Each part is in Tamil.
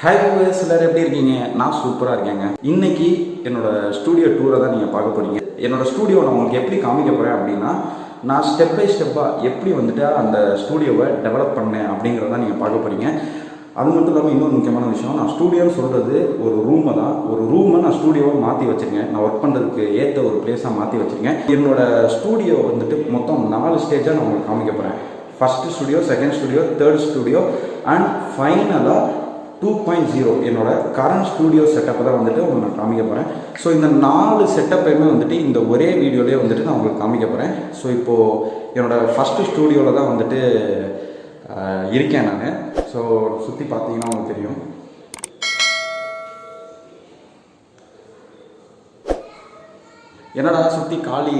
ஹாய் வியூவர்ஸ், எல்லாரும் எப்படி இருக்கீங்க? நான் சூப்பராக இருக்கேங்க. இன்னைக்கு என்னோட ஸ்டூடியோ டூரை தான் நீங்கள் பார்க்க போறீங்க. என்னோட ஸ்டூடியோ நான் உங்களுக்கு எப்படி காமிக்க போகிறேன் அப்படின்னா, நான் ஸ்டெப் பை ஸ்டெப்பாக எப்படி வந்துட்டு அந்த ஸ்டூடியோவை டெவலப் பண்ணேன் அப்படிங்கிறத நீங்கள் பார்க்க போறீங்க. அது மட்டும் இல்லாமல் இன்னொரு முக்கியமான விஷயம், நான் ஸ்டூடியோன்னு சொல்கிறது ஒரு ரூமை தான். ஒரு ரூமை நான் ஸ்டூடியோவை மாற்றி வச்சுருக்கேன். நான் ஒர்க் பண்ணுறதுக்கு ஏற்ற ஒரு பிளேஸாக மாற்றி வச்சுருக்கேன். என்னோட ஸ்டூடியோ வந்துட்டு மொத்தம் 4 ஸ்டேஜாக நான் உங்களுக்கு காமிக்க போகிறேன். First studio, second studio, third studio and ஃபைனலாக 2.0 என்னோட கரண்ட் ஸ்டூடியோ செட்டப்பை தான் வந்துட்டு உங்களுக்கு நான் காமிக்க போகிறேன். ஸோ இந்த 4 செட்டப்பையுமே வந்துட்டு இந்த ஒரே வீடியோலேயே வந்துட்டு நான் உங்களுக்கு காமிக்க போகிறேன். ஸோ இப்போது என்னோட ஃபஸ்ட்டு ஸ்டூடியோவில் தான் வந்துட்டு இருக்கேன் நான். ஸோ சுற்றி பார்த்தீங்கன்னா உங்களுக்கு தெரியும். என்னடா சுற்றி காலி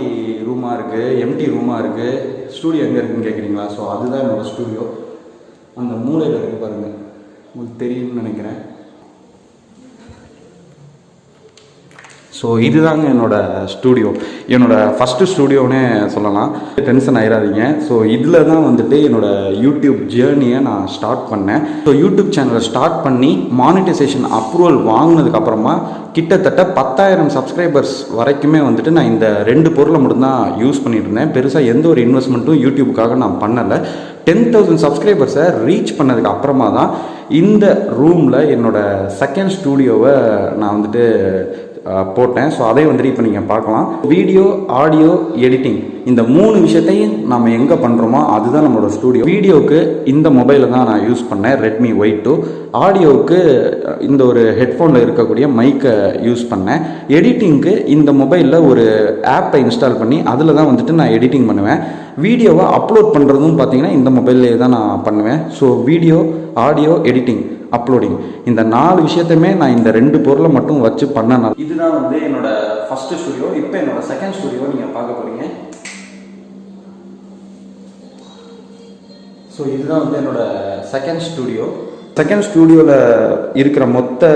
ரூமாக இருக்குது, எம்டி ரூமாக இருக்குது, ஸ்டூடியோ எங்கே இருக்குதுன்னு கேட்குறீங்களா? ஸோ அதுதான் என்னோடய ஸ்டூடியோ. அந்த மூலையில் இருக்குது பாருங்கள், உங்களுக்கு தெரியும்னு நினைக்கிறேன். ஸோ இதுதாங்க என்னோடய ஸ்டூடியோ. என்னோடய ஃபஸ்ட்டு ஸ்டூடியோன்னே சொல்லலாம். டென்ஷன் ஆயிடாதீங்க. ஸோ இதில் தான் வந்துட்டு என்னோடய யூடியூப் ஜேர்னியை நான் ஸ்டார்ட் பண்ணேன். ஸோ யூடியூப் சேனலை ஸ்டார்ட் பண்ணி மானிட்டைசேஷன் அப்ரூவல் வாங்கினதுக்கப்புறமா கிட்டத்தட்ட 10,000 சப்ஸ்கிரைபர்ஸ் வரைக்குமே வந்துட்டு நான் இந்த 2 பொருளை மட்டும்தான் யூஸ் பண்ணிட்டு இருந்தேன். பெருசாக எந்த ஒரு இன்வெஸ்ட்மெண்ட்டும் யூடியூபுக்காக நான் பண்ணலை. 10,000 சப்ஸ்கிரைபர்ஸை ரீச் பண்ணதுக்கு அப்புறமா தான் இந்த ரூமில் என்னோடய செகண்ட் ஸ்டூடியோவை நான் வந்துட்டு போட்டேன். ஸோ அதை வந்துட்டு இப்போ நீங்கள் பார்க்கலாம். வீடியோ, ஆடியோ, எடிட்டிங் இந்த 3 விஷயத்தையும் நம்ம எங்கே பண்ணுறோமோ அதுதான் நம்மளோட ஸ்டூடியோ. வீடியோவுக்கு இந்த மொபைலில் தான் நான் யூஸ் பண்ணேன், ரெட்மி Y2. ஆடியோவுக்கு இந்த ஒரு ஹெட்ஃபோனில் இருக்கக்கூடிய மைக்கை யூஸ் பண்ணேன். எடிட்டிங்க்கு இந்த மொபைலில் ஒரு ஆப்பை இன்ஸ்டால் பண்ணி அதில் தான் வந்துட்டு நான் எடிட்டிங் பண்ணுவேன். வீடியோவை அப்லோட் பண்ணுறதும் பார்த்தீங்கன்னா இந்த மொபைல்லே தான் நான் பண்ணுவேன். So video, audio, editing, uploading இந்த 4 விஷயத்தையுமே நான் இந்த 2 பொருளை மட்டும் வச்சு பண்ணேன். இதுதான் வந்து என்னோட ஃபர்ஸ்ட் ஸ்டூடியோ. இப்போ என்னோட செகண்ட் ஸ்டூடியோ நீங்கள் பார்க்க போறீங்க. ஸோ இதுதான் வந்து என்னோட செகண்ட் ஸ்டூடியோ. செகண்ட் ஸ்டூடியோவில் இருக்கிற மொத்த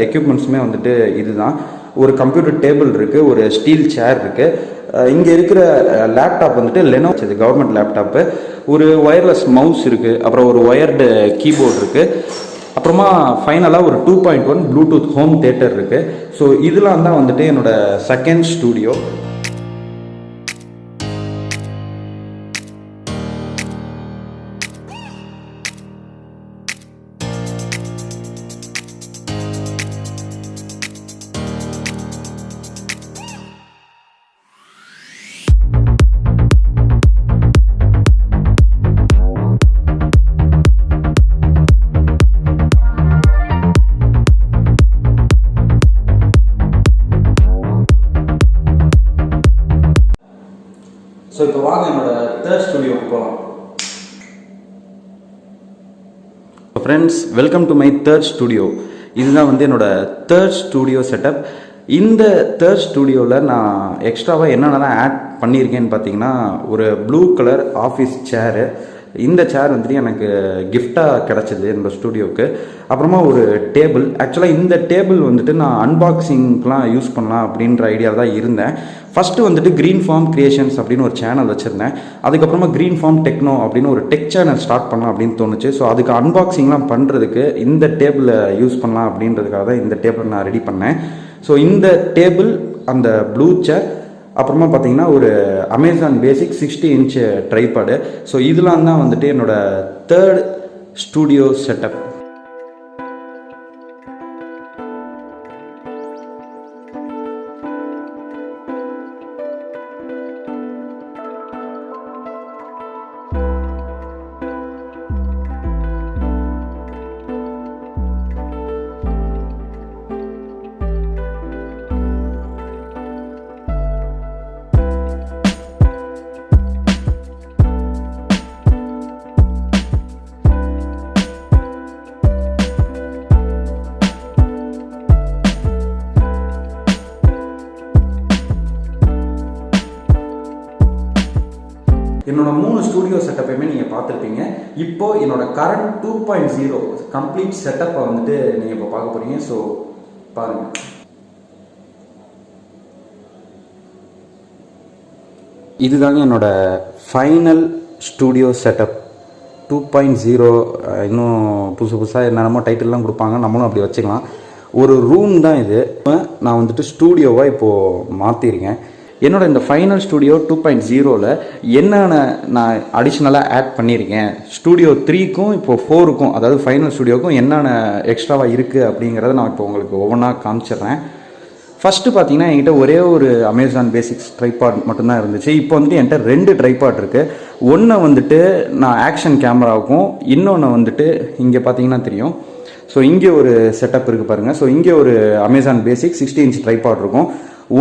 எக்யூப்மெண்ட்ஸுமே வந்துட்டு இதுதான். ஒரு கம்ப்யூட்டர் டேபிள் இருக்குது, ஒரு ஸ்டீல் சேர் இருக்குது. இங்கே இருக்கிற லேப்டாப் வந்துட்டு லெனோவோ கவர்மெண்ட் லேப்டாப்பு. ஒரு ஒயர்லெஸ் மவுஸ் இருக்குது, அப்புறம் ஒரு ஒயர்டு கீபோர்டு இருக்குது, அப்புறமா ஃபைனலாக ஒரு 2.1 ப்ளூடூத் ஹோம் தியேட்டர் இருக்குது. ஸோ இதெல்லாம் தான் வந்துட்டு என்னோடய செகண்ட் ஸ்டூடியோ. ஸோ இப்போ வாங்க என்னோட தேர்ட் ஸ்டூடியோக்கு போகலாம். Friends, welcome to my third studio. இதுதான் வந்து என்னோட தேர்ட் ஸ்டூடியோ செட்டப். இந்த தேர்ட் ஸ்டூடியோவில் நான் எக்ஸ்ட்ராவாக என்னென்னலாம் ஆட் பண்ணியிருக்கேன்னு பார்த்தீங்கன்னா, ஒரு ப்ளூ கலர் ஆஃபீஸ் சேரு. இந்த சேர் வந்துட்டு எனக்கு கிஃப்டாக கிடச்சிது என்னோடய ஸ்டூடியோவுக்கு. அப்புறமா ஒரு டேபிள். ஆக்சுவலாக இந்த டேபிள் வந்துட்டு நான் அன்பாக்சிங்க்கெலாம் யூஸ் பண்ணலாம் அப்படின்ற ஐடியா தான் இருந்தேன். ஃபஸ்ட்டு வந்துட்டு GREENFARM கிரியேஷன்ஸ் அப்படின்னு ஒரு சேனல் வச்சுருந்தேன். அதுக்கப்புறமா GREENFARM TECHNO அப்படின்னு ஒரு டெக் சேனல் ஸ்டார்ட் பண்ணலாம் அப்படின்னு தோணுச்சு. ஸோ அதுக்கு அன்பாக்சிங்லாம் பண்ணுறதுக்கு இந்த டேபிளை யூஸ் பண்ணலாம் அப்படின்றதுக்காக தான் இந்த டேபிளை நான் ரெடி பண்ணேன். ஸோ இந்த டேபிள், அந்த ப்ளூ சேர், அப்புறமா பார்த்தீங்கன்னா ஒரு அமேசான் பேசிக் 60 இன்ச் ட்ரைபாடு. ஸோ இதெல்லாம் தான் வந்துட்டு என்னோடய தேர்ட் ஸ்டூடியோ செட்டப். என்னோட 3 ஸ்டூடியோ செட்டப்பையுமே நீங்கள் பார்த்துருப்பீங்க. இப்போது என்னோட கரண்ட் 2.0 கம்ப்ளீட் செட்டப்பை வந்துட்டு நீங்கள் இப்போ பார்க்க போகிறீங்க. ஸோ பாருங்கள். இதுதாங்க என்னோட ஃபைனல் ஸ்டூடியோ செட்டப் 2.0 இன்னும் புதுசாக என்னென்னமோ டைட்டில்லாம் கொடுப்பாங்க, நம்மளும் அப்படி வச்சுக்கலாம். ஒரு ரூம் தான் இது. நான் வந்துட்டு ஸ்டூடியோவாக இப்போது மாற்றிருக்கேன். என்னோட இந்த ஃபைனல் ஸ்டூடியோ 2.0ல் என்னென்ன நான் அடிஷ்னலாக ஆட் பண்ணியிருக்கேன், ஸ்டூடியோ 3க்கும் இப்போது 4க்கும், அதாவது ஃபைனல் ஸ்டூடியோக்கும் என்னென்ன எக்ஸ்ட்ராவாக இருக்குது அப்படிங்கிறத நான் இப்போ உங்களுக்கு ஒவ்வொன்றா காமிச்சிடுறேன். ஃபஸ்ட்டு பார்த்தீங்கன்னா என்கிட்ட ஒரே ஒரு அமேசான் பேசிக்ஸ் ட்ரைபாட் மட்டும்தான் இருந்துச்சு. இப்போ வந்துட்டு என்கிட்ட 2 ட்ரைபாட் இருக்குது. ஒன்று வந்துட்டு நான் ஆக்ஷன் கேமராவுக்கும், இன்னொன்று வந்துட்டு இங்கே பார்த்தீங்கன்னா தெரியும். ஸோ இங்கே ஒரு செட்டப் இருக்குது பாருங்கள். ஸோ இங்கே ஒரு அமேசான் பேசிக் 60 இன்ச் ட்ரைபாட் இருக்கும்.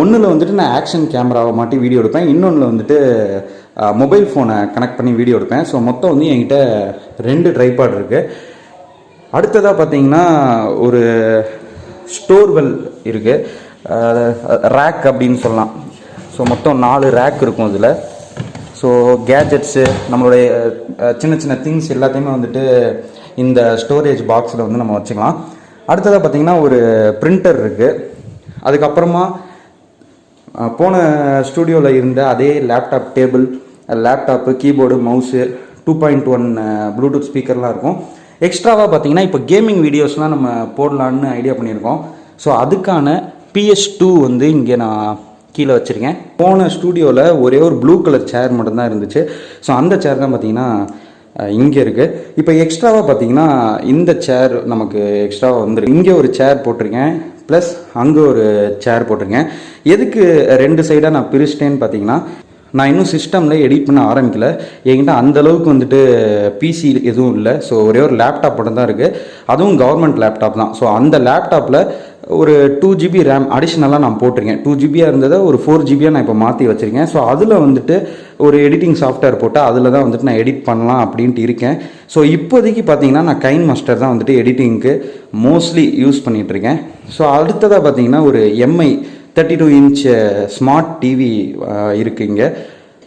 ஒன்றில் வந்துட்டு நான் ஆக்ஷன் கேமராவை மாட்டி வீடியோ எடுப்பேன், இன்னொன்றில் வந்துட்டு மொபைல் ஃபோனை கனெக்ட் பண்ணி வீடியோ எடுப்பேன். ஸோ மொத்தம் வந்து என்கிட்ட 2 ட்ரைபாட் இருக்குது. அடுத்ததாக பார்த்தீங்கன்னா ஒரு ஸ்டோர்வெல் இருக்குது, ரேக் அப்படின்னு சொல்லலாம். ஸோ மொத்தம் 4 ரேக் இருக்கும் இதில். ஸோ கேஜெட்ஸு, நம்மளுடைய சின்ன சின்ன திங்ஸ் எல்லாத்தையுமே வந்துட்டு இந்த ஸ்டோரேஜ் பாக்ஸில் வந்து நம்ம வச்சுக்கலாம். அடுத்ததாக பார்த்தீங்கன்னா ஒரு பிரிண்டர் இருக்குது. அதுக்கப்புறமா போன ஸ்டூடியோவில் இருந்த அதே laptop table, laptop, keyboard, mouse, 2.1 bluetooth ஸ்பீக்கர்லாம் இருக்கும். எக்ஸ்ட்ராவாக பார்த்தீங்கன்னா இப்போ கேமிங் வீடியோஸ்லாம் நம்ம போடலான்னு ஐடியா பண்ணியிருக்கோம். ஸோ அதுக்கான PS2 வந்து இங்கே நான் கீழே வச்சுருக்கேன். போன ஸ்டூடியோவில் ஒரே ஒரு ப்ளூ கலர் சேர் மட்டும்தான் இருந்துச்சு. ஸோ அந்த சேர் தான் பார்த்தீங்கன்னா இங்கே இருக்குது. இப்போ எக்ஸ்ட்ராவாக பார்த்தீங்கன்னா இந்த சேர் நமக்கு எக்ஸ்ட்ராவாக வந்துருக்கு. இங்கே ஒரு சேர் போட்டிருக்கேன், ப்ளஸ் அங்கே ஒரு சேர் போட்டிருக்கேன். எதுக்கு 2 சைடாக நான் பிரிச்சிட்டேன்னு பார்த்தீங்கன்னா, நான் இன்னும் சிஸ்டமில் எடிட் பண்ண ஆரம்பிக்கல. என்கிட்ட அந்தளவுக்கு வந்துட்டு பிசி எதுவும் இல்லை. ஸோ ஒரே ஒரு லேப்டாப் மட்டும் தான் இருக்குது, அதுவும் கவர்மெண்ட் லேப்டாப் தான். ஸோ அந்த லேப்டாப்பில் ஒரு 2 GB ரேம் அடிஷ்னலாக நான் போட்டிருக்கேன். 2 GB இருந்ததை ஒரு 4 GB நான் இப்போ மாற்றி வச்சுருக்கேன். ஸோ அதில் வந்துட்டு ஒரு எடிட்டிங் சாஃப்ட்வேர் போட்டால் அதில் தான் வந்துட்டு நான் எடிட் பண்ணலாம் அப்படின்ட்டு இருக்கேன். ஸோ இப்போதைக்கு பார்த்தீங்கன்னா நான் கைன் மாஸ்டர் தான் வந்துட்டு எடிட்டிங்க்கு மோஸ்ட்லி யூஸ் பண்ணிகிட்ருக்கேன். ஸோ அடுத்ததாக பார்த்தீங்கன்னா ஒரு MI 32 இன்ச் ஸ்மார்ட் டிவி இருக்குது இங்கே.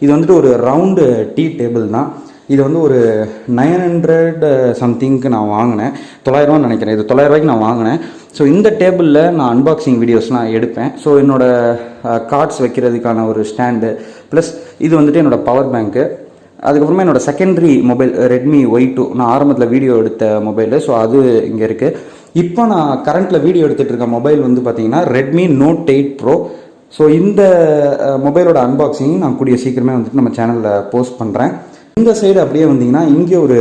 இது வந்துட்டு ஒரு ரவுண்டு டீ டேபிள் தான். இது வந்து ஒரு 900 சம்திங்க்கு நான் வாங்கினேன், 900 நினைக்கிறேன். இது 900 ரூபாய்க்கு நான் வாங்கினேன். ஸோ இந்த டேபிளில் நான் அன்பாக்சிங் வீடியோஸ்லாம் எடுப்பேன். ஸோ என்னோடய கார்ட்ஸ் வைக்கிறதுக்கான ஒரு ஸ்டாண்டு, ப்ளஸ் இது வந்துட்டு என்னோடய பவர் பேங்க்கு. அதுக்கப்புறமா என்னோடய செகண்டரி மொபைல் ரெட்மி Y2, நான் ஆரம்பத்தில் வீடியோ எடுத்த மொபைலு. ஸோ அது இங்கே இருக்குது. இப்போ நான் கரண்ட்டில் வீடியோ எடுத்துகிட்டு இருக்க மொபைல் வந்து பார்த்தீங்கன்னா ரெட்மி Note 8 Pro. ஸோ இந்த மொபைலோட அன்பாக்சிங் நான் கூடிய சீக்கிரமே வந்துட்டு நம்ம சேனலில் போஸ்ட் பண்ணுறேன். இந்த சைடு அப்படியே வந்தீங்கன்னா இங்கே ஒரு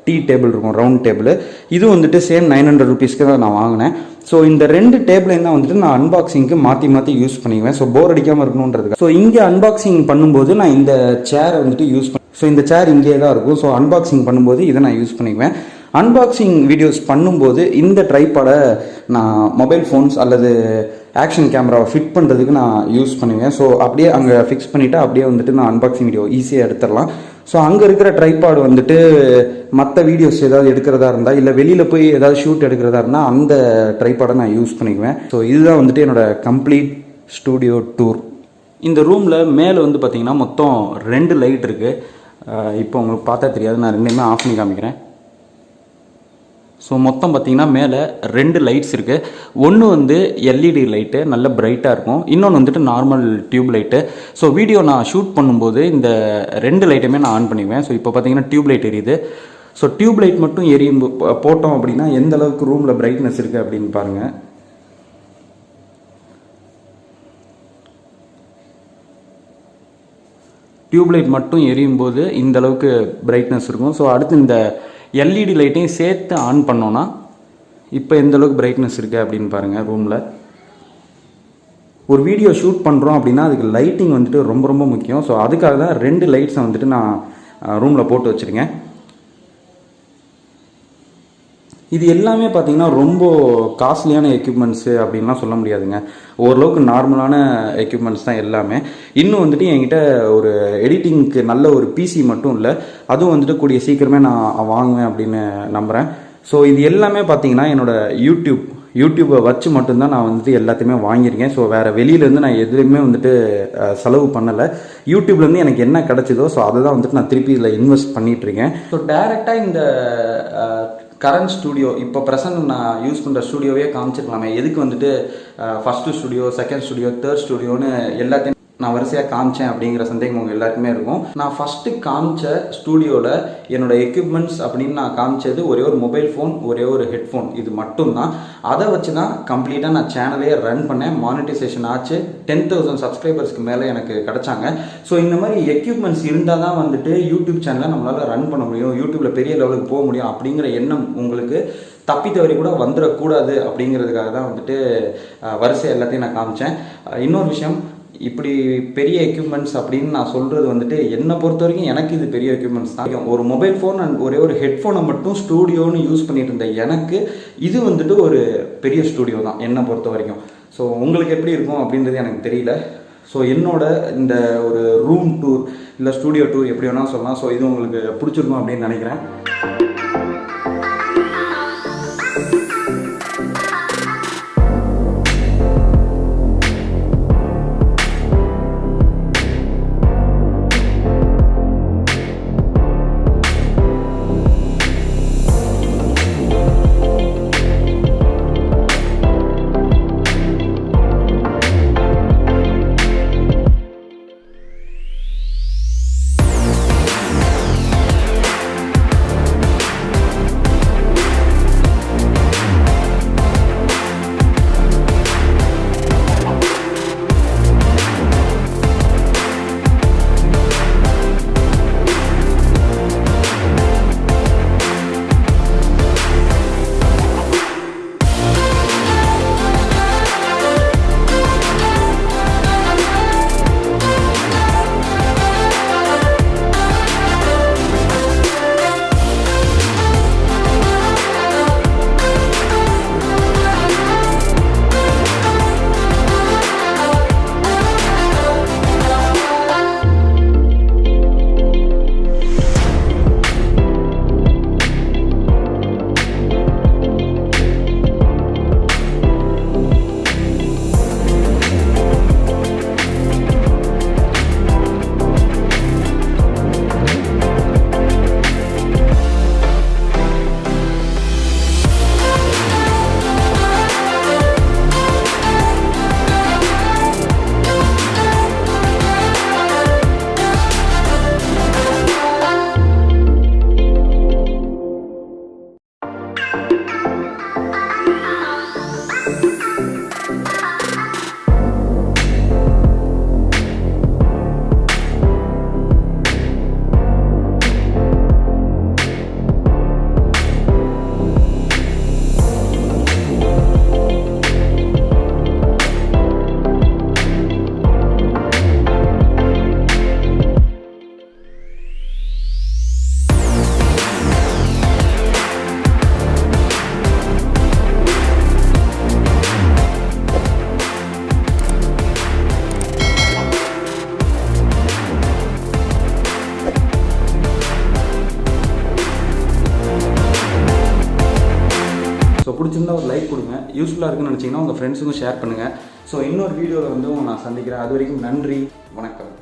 டீ டேபிள் இருக்கும், ரவுண்ட் டேபிள். இது வந்துட்டு சேம் 900 ருபீஸ்க்கு தான் நான் வாங்கினேன். ஸோ இந்த 2 டேபிளையும் தான் வந்துட்டு நான் அன்பாக்சிங்க்கு மாற்றி யூஸ் பண்ணிக்குவேன். ஸோ போர் அடிக்காமல் இருக்கணுன்றதுக்கு. ஸோ இங்கே அன்பாக்சிங் பண்ணும்போது நான் இந்த சேரை வந்துட்டு யூஸ் பண்ணி, ஸோ இந்த சேர் இங்கே தான் இருக்கும். ஸோ அன்பாக்சிங் பண்ணும்போது இதை நான் யூஸ் பண்ணிக்குவேன். அன்பாக்சிங் வீடியோஸ் பண்ணும்போது இந்த ட்ரைபாடை நான் மொபைல் ஃபோன்ஸ் அல்லது ஆக்ஷன் கேமராவை ஃபிட் பண்ணுறதுக்கு நான் யூஸ் பண்ணுவேன். ஸோ அப்படியே அங்கே ஃபிக்ஸ் பண்ணிவிட்டு அப்படியே வந்துட்டு நான் அன்பாக்சிங் வீடியோ ஈஸியாக எடுத்துடலாம். ஸோ அங்கே இருக்கிற ட்ரைபாடு வந்துட்டு மற்ற வீடியோஸ் ஏதாவது எடுக்கிறதா இருந்தால், இல்லை வெளியில் போய் ஏதாவது ஷூட் எடுக்கிறதா இருந்தால் அந்த ட்ரைபாடை நான் யூஸ் பண்ணிக்குவேன். ஸோ இதுதான் வந்துட்டு என்னோடய கம்ப்ளீட் ஸ்டூடியோ டூர். இந்த ரூமில் மேலே வந்து பார்த்திங்கன்னா மொத்தம் 2 லைட் இருக்குது. இப்போ உங்களுக்கு பார்த்தா தெரியாது, நான் 2மே ஆஃப் பண்ணி காமிக்கிறேன். ஸோ மொத்தம் பார்த்திங்கன்னா மேலே 2 லைட்ஸ் இருக்குது. ஒன்று வந்து LED லைட்டு, நல்ல பிரைட்டாக இருக்கும். இன்னொன்று வந்துட்டு normal tube light. So video நான் ஷூட் பண்ணும்போது இந்த 2 லைட்டுமே நான் ஆன் பண்ணிக்குவேன். ஸோ இப்போ பார்த்தீங்கன்னா டியூப் லைட் எரியுது. ஸோ டியூப் லைட் மட்டும் போட்டோம் அப்படின்னா எந்த அளவுக்கு ரூமில் பிரைட்னஸ் இருக்குது அப்படின்னு பாருங்கள். டியூப் லைட் மட்டும் எரியும் போது இந்த அளவுக்கு பிரைட்னஸ் இருக்கும். ஸோ அடுத்து இந்த LED லைட்டையும் சேர்த்து ஆன் பண்ணோன்னா இப்போ எந்த அளவுக்கு பிரைட்னஸ் இருக்குது அப்படின்னு பாருங்கள். ரூமில் ஒரு வீடியோ ஷூட் பண்ணுறோம் அப்படின்னா அதுக்கு லைட்டிங் வந்துட்டு ரொம்ப ரொம்ப முக்கியம். ஸோ அதுக்காக தான் 2 லைட்ஸை வந்துட்டு நான் ரூமில் போட்டு வச்சுருக்கேன். இது எல்லாமே பார்த்திங்கன்னா ரொம்ப காஸ்ட்லியான எக்யூப்மெண்ட்ஸு அப்படின்லாம் சொல்ல முடியாதுங்க. ஓரளவுக்கு நார்மலான எக்யூப்மெண்ட்ஸ் தான் எல்லாமே. இன்னும் வந்துட்டு என்கிட்ட ஒரு எடிட்டிங்க்கு நல்ல ஒரு பிசி மட்டும் இல்லை, அதுவும் வந்துட்டு கூடிய சீக்கிரமே நான் வாங்குவேன் அப்படின்னு நம்புகிறேன். ஸோ இது எல்லாமே பார்த்திங்கன்னா என்னோடய யூடியூப்பை வச்சு மட்டும்தான் நான் வந்துட்டு எல்லாத்தையுமே வாங்கியிருக்கேன். ஸோ வேறு வெளியிலேருந்து நான் எதுவுமே வந்துட்டு செலவு பண்ணலை. யூடியூப்லேருந்து எனக்கு என்ன கிடச்சிதோ ஸோ அதை தான் வந்துட்டு நான் திருப்பி இதில் இன்வெஸ்ட் பண்ணிகிட்ருக்கேன். ஸோ டேரெக்டாக இந்த கரண்ட் ஸ்டூடியோ இப்போ ப்ரெசன்ட் நான் யூஸ் பண்ணுற ஸ்டூடியோவே காமிச்சிருக்கலாமே. எதுக்கு வந்துட்டு first studio, second studio, third ஸ்டூடியோன்னு எல்லாத்தையும் நான் வரிசையாக காமிச்சேன் அப்படிங்கிற சந்தேகம் உங்கள் எல்லாருக்குமே இருக்கும். நான் ஃபஸ்ட்டு காமிச்ச ஸ்டூடியோவில் என்னோடய எக்யூப்மெண்ட்ஸ் அப்படின்னு நான் காமிச்சது ஒரே ஒரு மொபைல் ஃபோன், ஒரே ஒரு ஹெட்ஃபோன், இது மட்டும்தான். அதை வச்சு தான் கம்ப்ளீட்டாக நான் சேனலே ரன் பண்ணேன். மானிட்டைசேஷன் ஆச்சு. 10,000 சப்ஸ்கிரைபர்ஸ்க்கு மேலே எனக்கு கிடச்சாங்க. ஸோ இந்த மாதிரி எக்யூப்மெண்ட்ஸ் இருந்தால் தான் வந்துட்டு யூடியூப் சேனலை நம்மளால் ரன் பண்ண முடியும், யூடியூப்பில் பெரிய லெவலுக்கு போக முடியும் அப்படிங்கிற எண்ணம் உங்களுக்கு தப்பி தவறி கூட வந்துடக்கூடாது அப்படிங்கிறதுக்காக தான் வந்துட்டு வரிசை எல்லாத்தையும் நான் காமிச்சேன். இன்னொரு விஷயம், இப்படி பெரிய எக்யூப்மெண்ட்ஸ் அப்படின்னு நான் சொல்கிறது வந்துட்டு என்னை பொறுத்த வரைக்கும் எனக்கு இது பெரிய எக்யூப்மெண்ட்ஸ் தான். ஒரு மொபைல் ஃபோன் அண்ட் ஒரே ஒரு ஹெட்ஃபோனை மட்டும் ஸ்டூடியோன்னு யூஸ் பண்ணிட்டு இருந்தேன். எனக்கு இது வந்துட்டு ஒரு பெரிய ஸ்டூடியோ தான் என்னை பொறுத்த வரைக்கும். ஸோ உங்களுக்கு எப்படி இருக்கும் அப்படின்றது எனக்கு தெரியல. ஸோ என்னோட இந்த ஒரு ரூம் டூர் இல்லை ஸ்டூடியோ டூர் எப்படி வேணால் சொல்லலாம். ஸோ இது உங்களுக்கு பிடிச்சிருக்கும் அப்படின்னு நினைக்கிறேன். பிடிச்சிருந்தா ஒரு லைக் கொடுங்க. யூஸ்ஃபுல்லாக இருக்குன்னு நினச்சிங்கன்னா உங்கள் ஃப்ரெண்ட்ஸுக்கும் ஷேர் பண்ணுங்கள். ஸோ இன்னொரு வீடியோவில் வந்து நான் சந்திக்கிறேன். அது வரைக்கும் நன்றி, வணக்கம்.